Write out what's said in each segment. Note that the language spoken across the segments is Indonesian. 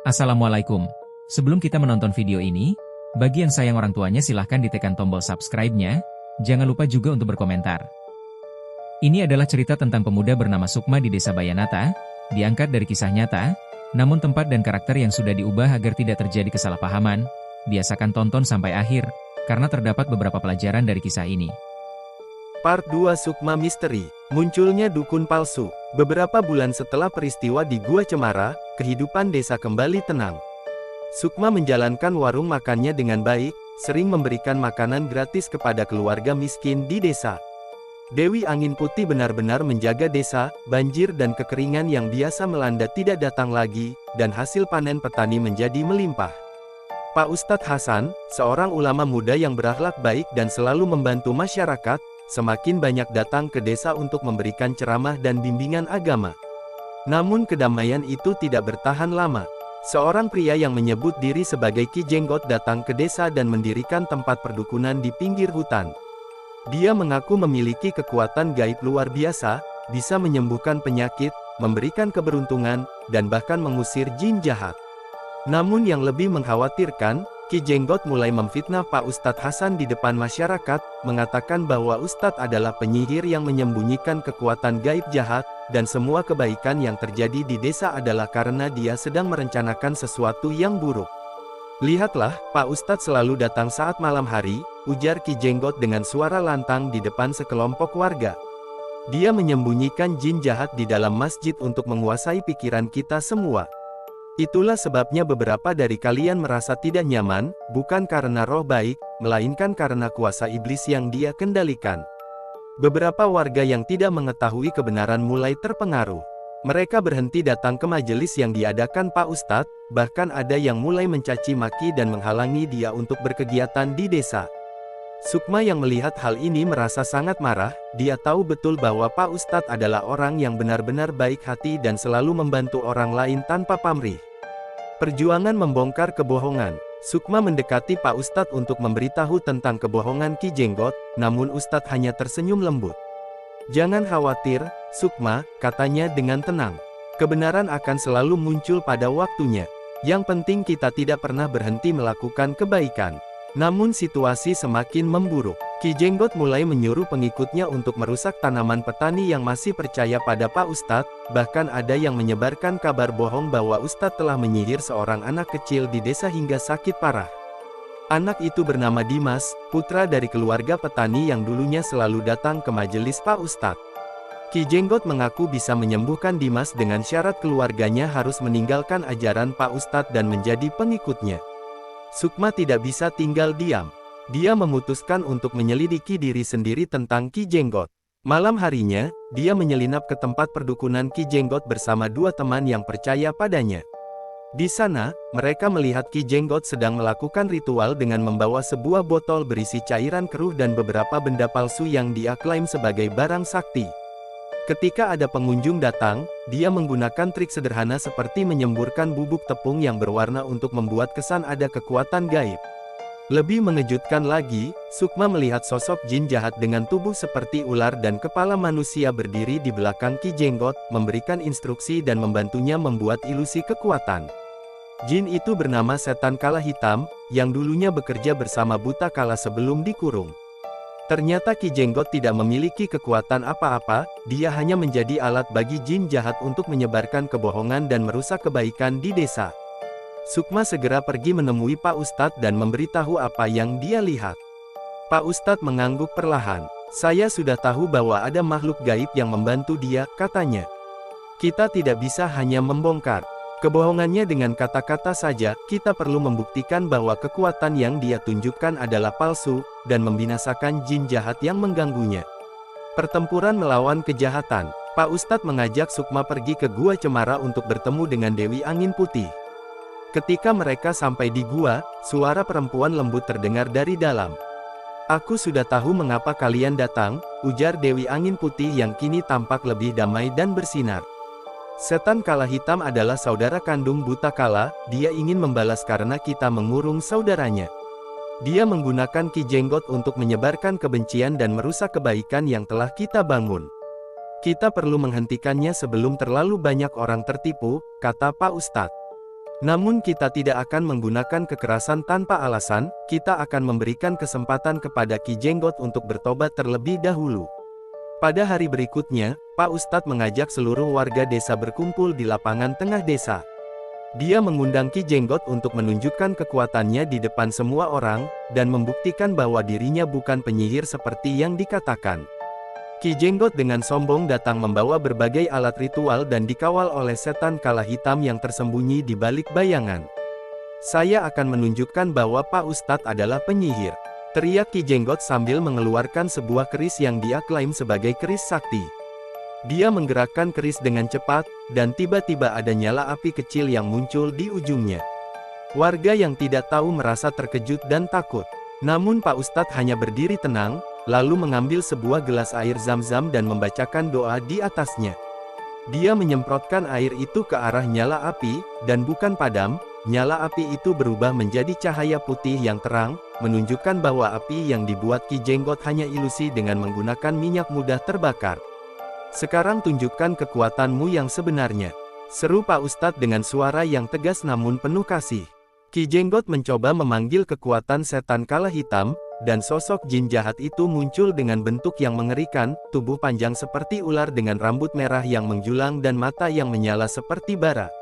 Assalamualaikum. Sebelum kita menonton video ini, bagi yang sayang orang tuanya silahkan ditekan tombol subscribe-nya, jangan lupa juga untuk berkomentar. Ini adalah cerita tentang pemuda bernama Sukma di Desa Bayanata, diangkat dari kisah nyata, namun tempat dan karakter yang sudah diubah agar tidak terjadi kesalahpahaman. Biasakan tonton sampai akhir, karena terdapat beberapa pelajaran dari kisah ini. Part 2 Sukma Misteri. Munculnya dukun palsu. Beberapa bulan setelah peristiwa di Gua Cemara, kehidupan desa kembali tenang. Sukma menjalankan warung makannya dengan baik, sering memberikan makanan gratis kepada keluarga miskin di desa. Dewi Angin Putih benar-benar menjaga desa, banjir dan kekeringan yang biasa melanda tidak datang lagi, dan hasil panen petani menjadi melimpah. Pak Ustadz Hasan, seorang ulama muda yang berakhlak baik dan selalu membantu masyarakat, semakin banyak datang ke desa untuk memberikan ceramah dan bimbingan agama. Namun kedamaian itu tidak bertahan lama. Seorang pria yang menyebut diri sebagai Ki Jenggot datang ke desa dan mendirikan tempat perdukunan di pinggir hutan. Dia mengaku memiliki kekuatan gaib luar biasa, bisa menyembuhkan penyakit, memberikan keberuntungan, dan bahkan mengusir jin jahat. Namun yang lebih mengkhawatirkan, Ki Jenggot mulai memfitnah Pak Ustadz Hasan di depan masyarakat, mengatakan bahwa Ustadz adalah penyihir yang menyembunyikan kekuatan gaib jahat, dan semua kebaikan yang terjadi di desa adalah karena dia sedang merencanakan sesuatu yang buruk. Lihatlah, Pak Ustadz selalu datang saat malam hari, ujar Ki Jenggot dengan suara lantang di depan sekelompok warga. Dia menyembunyikan jin jahat di dalam masjid untuk menguasai pikiran kita semua. Itulah sebabnya beberapa dari kalian merasa tidak nyaman, bukan karena roh baik, melainkan karena kuasa iblis yang dia kendalikan. Beberapa warga yang tidak mengetahui kebenaran mulai terpengaruh. Mereka berhenti datang ke majelis yang diadakan Pak Ustadz, bahkan ada yang mulai mencaci maki dan menghalangi dia untuk berkegiatan di desa. Sukma yang melihat hal ini merasa sangat marah, dia tahu betul bahwa Pak Ustadz adalah orang yang benar-benar baik hati dan selalu membantu orang lain tanpa pamrih. Perjuangan membongkar kebohongan. Sukma mendekati Pak Ustadz untuk memberitahu tentang kebohongan Ki Jenggot, namun Ustadz hanya tersenyum lembut. Jangan khawatir, Sukma, katanya dengan tenang. Kebenaran akan selalu muncul pada waktunya. Yang penting kita tidak pernah berhenti melakukan kebaikan. Namun situasi semakin memburuk. Ki Jenggot mulai menyuruh pengikutnya untuk merusak tanaman petani yang masih percaya pada Pak Ustadz, bahkan ada yang menyebarkan kabar bohong bahwa Ustadz telah menyihir seorang anak kecil di desa hingga sakit parah. Anak itu bernama Dimas, putra dari keluarga petani yang dulunya selalu datang ke majelis Pak Ustadz. Ki Jenggot mengaku bisa menyembuhkan Dimas dengan syarat keluarganya harus meninggalkan ajaran Pak Ustadz dan menjadi pengikutnya. Sukma tidak bisa tinggal diam. Dia memutuskan untuk menyelidiki diri sendiri tentang Ki Jenggot. Malam harinya, dia menyelinap ke tempat perdukunan Ki Jenggot bersama dua teman yang percaya padanya. Di sana, mereka melihat Ki Jenggot sedang melakukan ritual dengan membawa sebuah botol berisi cairan keruh dan beberapa benda palsu yang dia klaim sebagai barang sakti. Ketika ada pengunjung datang, dia menggunakan trik sederhana seperti menyemburkan bubuk tepung yang berwarna untuk membuat kesan ada kekuatan gaib. Lebih mengejutkan lagi, Sukma melihat sosok jin jahat dengan tubuh seperti ular dan kepala manusia berdiri di belakang Ki Jenggot, memberikan instruksi dan membantunya membuat ilusi kekuatan. Jin itu bernama Setan Kala Hitam, yang dulunya bekerja bersama Buta Kala sebelum dikurung. Ternyata Ki Jenggot tidak memiliki kekuatan apa-apa, dia hanya menjadi alat bagi jin jahat untuk menyebarkan kebohongan dan merusak kebaikan di desa. Sukma segera pergi menemui Pak Ustadz dan memberitahu apa yang dia lihat. Pak Ustadz mengangguk perlahan. Saya sudah tahu bahwa ada makhluk gaib yang membantu dia, katanya. Kita tidak bisa hanya membongkar kebohongannya dengan kata-kata saja, kita perlu membuktikan bahwa kekuatan yang dia tunjukkan adalah palsu, dan membinasakan jin jahat yang mengganggunya. Pertempuran melawan kejahatan. Pak Ustadz mengajak Sukma pergi ke Gua Cemara untuk bertemu dengan Dewi Angin Putih. Ketika mereka sampai di gua, suara perempuan lembut terdengar dari dalam. Aku sudah tahu mengapa kalian datang, ujar Dewi Angin Putih yang kini tampak lebih damai dan bersinar. Setan Kala Hitam adalah saudara kandung Buta Kala, dia ingin membalas karena kita mengurung saudaranya. Dia menggunakan Ki Jenggot untuk menyebarkan kebencian dan merusak kebaikan yang telah kita bangun. Kita perlu menghentikannya sebelum terlalu banyak orang tertipu, kata Pak Ustadz. Namun kita tidak akan menggunakan kekerasan tanpa alasan, kita akan memberikan kesempatan kepada Ki Jenggot untuk bertobat terlebih dahulu. Pada hari berikutnya, Pak Ustadz mengajak seluruh warga desa berkumpul di lapangan tengah desa. Dia mengundang Ki Jenggot untuk menunjukkan kekuatannya di depan semua orang, dan membuktikan bahwa dirinya bukan penyihir seperti yang dikatakan. Ki Jenggot dengan sombong datang membawa berbagai alat ritual dan dikawal oleh setan kala hitam yang tersembunyi di balik bayangan. "Saya akan menunjukkan bahwa Pak Ustadz adalah penyihir," teriak Ki Jenggot sambil mengeluarkan sebuah keris yang dia klaim sebagai keris sakti. Dia menggerakkan keris dengan cepat, dan tiba-tiba ada nyala api kecil yang muncul di ujungnya. Warga yang tidak tahu merasa terkejut dan takut. Namun Pak Ustadz hanya berdiri tenang, lalu mengambil sebuah gelas air zam-zam dan membacakan doa di atasnya. Dia menyemprotkan air itu ke arah nyala api, dan bukan padam, nyala api itu berubah menjadi cahaya putih yang terang, menunjukkan bahwa api yang dibuat Ki Jenggot hanya ilusi dengan menggunakan minyak mudah terbakar. "Sekarang tunjukkan kekuatanmu yang sebenarnya," seru Pak Ustadz dengan suara yang tegas namun penuh kasih. Ki Jenggot mencoba memanggil kekuatan setan kala hitam, dan sosok jin jahat itu muncul dengan bentuk yang mengerikan, tubuh panjang seperti ular dengan rambut merah yang menjulang dan mata yang menyala seperti bara.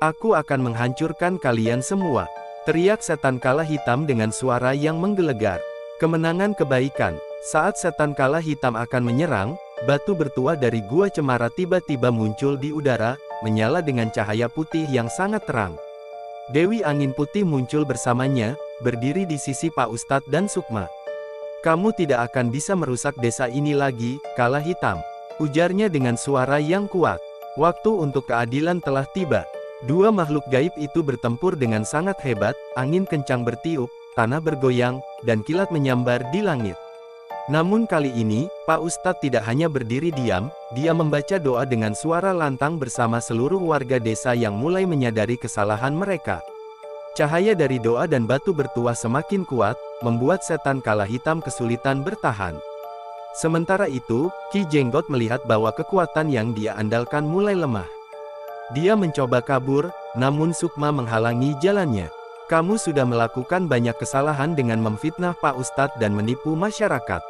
"Aku akan menghancurkan kalian semua," teriak setan kala hitam dengan suara yang menggelegar. Kemenangan kebaikan. Saat setan kala hitam akan menyerang, batu bertuah dari Gua Cemara tiba-tiba muncul di udara, menyala dengan cahaya putih yang sangat terang. Dewi Angin Putih muncul bersamanya, berdiri di sisi Pak Ustadz dan Sukma. "Kamu tidak akan bisa merusak desa ini lagi, kala hitam," ujarnya dengan suara yang kuat. Waktu untuk keadilan telah tiba. Dua makhluk gaib itu bertempur dengan sangat hebat, angin kencang bertiup, tanah bergoyang, dan kilat menyambar di langit. Namun kali ini, Pak Ustadz tidak hanya berdiri diam, dia membaca doa dengan suara lantang bersama seluruh warga desa yang mulai menyadari kesalahan mereka. Cahaya dari doa dan batu bertuah semakin kuat, membuat setan kala hitam kesulitan bertahan. Sementara itu, Ki Jenggot melihat bahwa kekuatan yang dia andalkan mulai lemah. Dia mencoba kabur, namun Sukma menghalangi jalannya. "Kamu sudah melakukan banyak kesalahan dengan memfitnah Pak Ustadz dan menipu masyarakat,"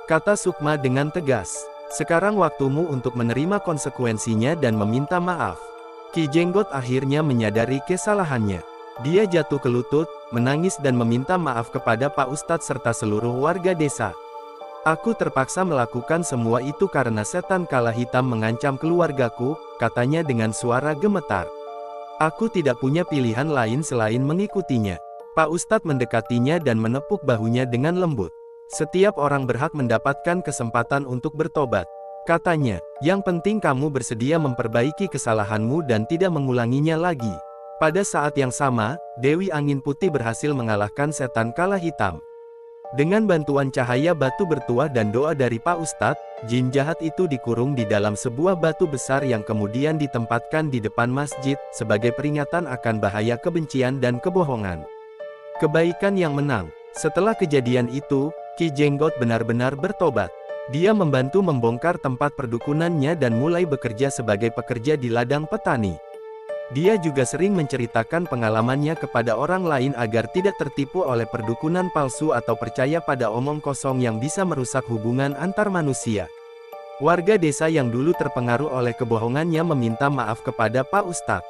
kata Sukma dengan tegas. "Sekarang waktumu untuk menerima konsekuensinya dan meminta maaf." Ki Jenggot akhirnya menyadari kesalahannya. Dia jatuh ke lutut, menangis dan meminta maaf kepada Pak Ustadz serta seluruh warga desa. "Aku terpaksa melakukan semua itu karena setan kala hitam mengancam keluargaku," katanya dengan suara gemetar. "Aku tidak punya pilihan lain selain mengikutinya." Pak Ustadz mendekatinya dan menepuk bahunya dengan lembut. "Setiap orang berhak mendapatkan kesempatan untuk bertobat," katanya. "Yang penting kamu bersedia memperbaiki kesalahanmu dan tidak mengulanginya lagi." Pada saat yang sama, Dewi Angin Putih berhasil mengalahkan setan kala hitam. Dengan bantuan cahaya batu bertuah dan doa dari Pak Ustadz, jin jahat itu dikurung di dalam sebuah batu besar yang kemudian ditempatkan di depan masjid, sebagai peringatan akan bahaya kebencian dan kebohongan. Kebaikan yang menang. Setelah kejadian itu, Ki Jenggot benar-benar bertobat. Dia membantu membongkar tempat perdukunannya dan mulai bekerja sebagai pekerja di ladang petani. Dia juga sering menceritakan pengalamannya kepada orang lain agar tidak tertipu oleh perdukunan palsu atau percaya pada omong kosong yang bisa merusak hubungan antar manusia. Warga desa yang dulu terpengaruh oleh kebohongannya meminta maaf kepada Pak Ustadz.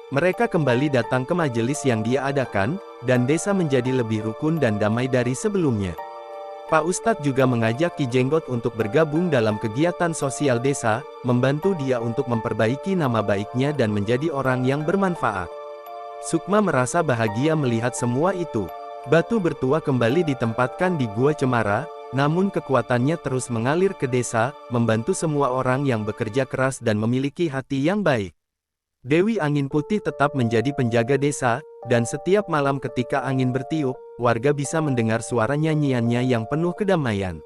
Mereka kembali datang ke majelis yang dia adakan, dan desa menjadi lebih rukun dan damai dari sebelumnya. Pak Ustadz juga mengajak Ki Jenggot untuk bergabung dalam kegiatan sosial desa, membantu dia untuk memperbaiki nama baiknya dan menjadi orang yang bermanfaat. Sukma merasa bahagia melihat semua itu. Batu bertuah kembali ditempatkan di Gua Cemara, namun kekuatannya terus mengalir ke desa, membantu semua orang yang bekerja keras dan memiliki hati yang baik. Dewi Angin Putih tetap menjadi penjaga desa, dan setiap malam ketika angin bertiup, warga bisa mendengar suara nyanyiannya yang penuh kedamaian.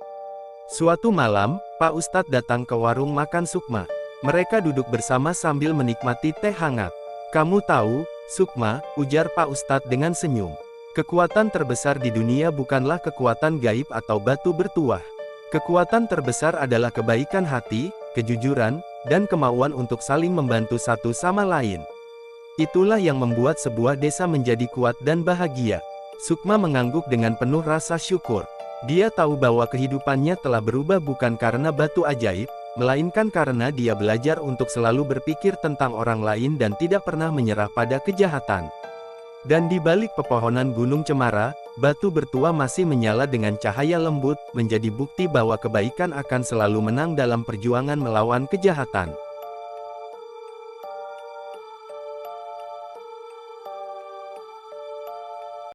Suatu malam, Pak Ustadz datang ke warung makan Sukma. Mereka duduk bersama sambil menikmati teh hangat. "Kamu tahu, Sukma," ujar Pak Ustadz dengan senyum. "Kekuatan terbesar di dunia bukanlah kekuatan gaib atau batu bertuah. Kekuatan terbesar adalah kebaikan hati, kejujuran, dan kemauan untuk saling membantu satu sama lain." Itulah yang membuat sebuah desa menjadi kuat dan bahagia. Sukma mengangguk dengan penuh rasa syukur. Dia tahu bahwa kehidupannya telah berubah bukan karena batu ajaib, melainkan karena dia belajar untuk selalu berpikir tentang orang lain dan tidak pernah menyerah pada kejahatan. Dan di balik pepohonan Gunung Cemara, batu bertua masih menyala dengan cahaya lembut, menjadi bukti bahwa kebaikan akan selalu menang dalam perjuangan melawan kejahatan.